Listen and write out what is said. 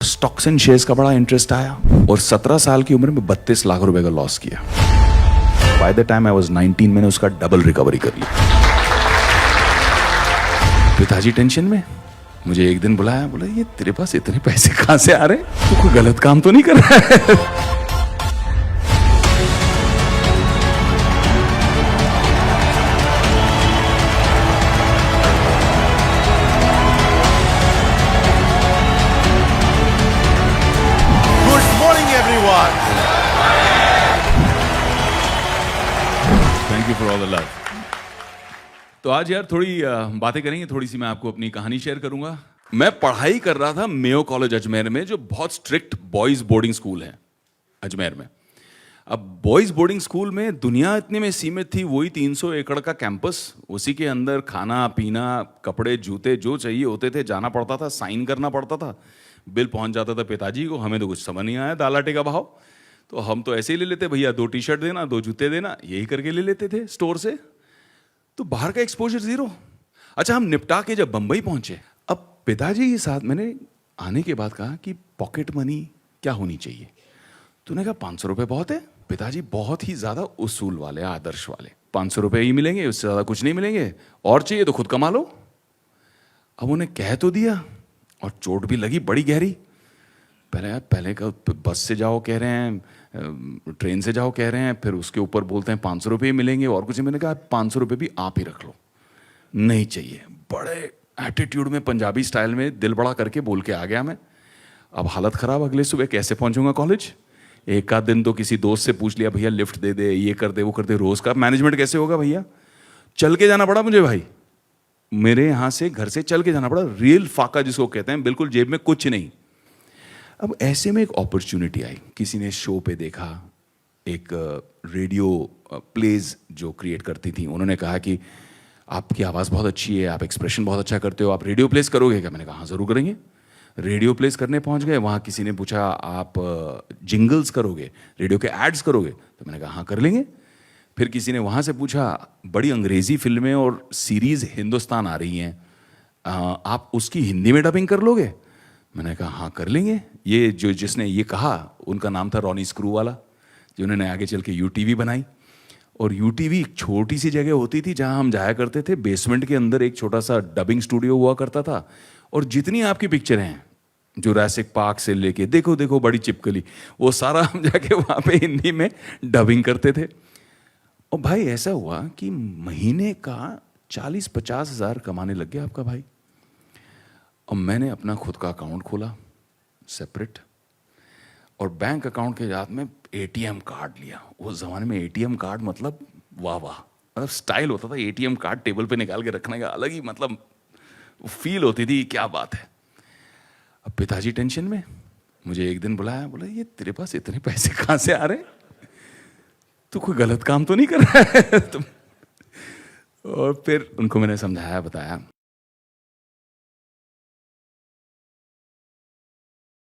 Stocks and shares का बड़ा interest आया और 17 साल की उम्र में 32 लाख रुपए का लॉस किया। By the time I was 19 मैंने उसका डबल रिकवरी कर लिया। पिताजी टेंशन में मुझे एक दिन बुलाया, बोला ये तेरे पास इतने पैसे कहां से आ रहे हैं, तू कोई गलत काम तो नहीं कर रहा है? Thank you for all the love. तो आज यार थोड़ी बातें करेंगे, थोड़ी सी मैं आपको अपनी कहानी शेयर करूंगा। मैं पढ़ाई कर रहा था मेयो कॉलेज अजमेर में, जो बहुत स्ट्रिक्ट बॉयज बोर्डिंग स्कूल है अजमेर में। अब बॉयज बोर्डिंग स्कूल में दुनिया इतने में सीमित थी, वही 300 एकड़ का कैंपस, उसी के अंदर खाना पीना कपड़े जूते जो चाहिए होते थे, जाना पड़ता था, साइन करना पड़ता था, बिल पहुंच जाता था पिताजी को। हमें तो कुछ समझ नहीं आया दाल आटे का भाव, तो हम तो ऐसे ही ले लेते, भैया 2 टी-शर्ट देना 2 जूते देना, यही करके ले लेते थे स्टोर से। तो बाहर का एक्सपोजर जीरो। अच्छा, हम निपटा के जब बंबई पहुंचे, अब पिताजी के साथ मैंने आने के बाद कहा कि पॉकेट मनी क्या होनी चाहिए। तूने कहा 500 रुपये बहुत है। पिताजी बहुत ही ज्यादा उसूल वाले, आदर्श वाले, 500 रुपये ही मिलेंगे, उससे ज्यादा कुछ नहीं मिलेंगे, और चाहिए तो खुद कमा लो। अब उन्हें कह तो दिया और चोट भी लगी बड़ी गहरी। पहले का बस से जाओ कह रहे हैं, ट्रेन से जाओ कह रहे हैं, फिर उसके ऊपर बोलते हैं 500 रुपये मिलेंगे और कुछ। मैंने कहा 500 रुपये भी आप ही रख लो, नहीं चाहिए। बड़े एटीट्यूड में पंजाबी स्टाइल में दिल बड़ा करके बोल के आ गया मैं। अब हालत खराब, अगले सुबह कैसे पहुंचूंगा कॉलेज। एक आध दिन तो किसी दोस्त से पूछ लिया, भैया लिफ्ट दे दे, ये कर दे वो कर दे। रोज का मैनेजमेंट कैसे होगा भैया। चल के जाना पड़ा मुझे भाई, मेरे यहाँ से घर से चल के जाना पड़ा। रियल फाका जिसको कहते हैं, बिल्कुल जेब में कुछ नहीं। अब ऐसे में एक अपॉर्चुनिटी आई, किसी ने शो पे देखा, एक रेडियो प्लेज जो क्रिएट करती थी, उन्होंने कहा कि आपकी आवाज़ बहुत अच्छी है, आप एक्सप्रेशन बहुत अच्छा करते हो, आप रेडियो प्लेस करोगे क्या। मैंने कहा हाँ ज़रूर करेंगे। रेडियो प्लेस करने पहुंच गए, वहाँ किसी ने पूछा आप जिंगल्स करोगे, रेडियो के एड्स करोगे, तो मैंने कहा हाँ कर लेंगे। फिर किसी ने वहाँ से पूछा बड़ी अंग्रेज़ी फिल्में और सीरीज़ हिंदुस्तान आ रही हैं, आप उसकी हिंदी में डबिंग कर लोगे। मैंने कहा हाँ कर लेंगे। ये जो जिसने ये कहा उनका नाम था रॉनी स्क्रू वाला, जिन्होंने आगे चल के यूटीवी बनाई। और यूटीवी एक छोटी सी जगह होती थी जहां हम जाया करते थे, बेसमेंट के अंदर एक छोटा सा डबिंग स्टूडियो हुआ करता था। और जितनी आपकी पिक्चरें हैं जुरासिक पार्क से लेके देखो देखो बड़ी चिपकली, वो सारा हम जाके वहाँ पे हिंदी में डबिंग करते थे। और भाई ऐसा हुआ कि महीने का 40-50 हज़ार कमाने लग गया आपका भाई। और मैंने अपना खुद का अकाउंट खोला सेपरेट, और बैंक अकाउंट के साथ में एटीएम कार्ड लिया। उस जमाने में एटीएम कार्ड मतलब वाह वाह, मतलब स्टाइल होता था। एटीएम कार्ड टेबल पे निकाल के रखने का अलग ही मतलब फील होती थी, क्या बात है। अब पिताजी टेंशन में मुझे एक दिन बुलाया, बोला ये तेरे पास इतने पैसे कहां से आ रहे हैं, तू कोई गलत काम तो नहीं कर रहा है तुम। और फिर उनको मैंने समझाया बताया।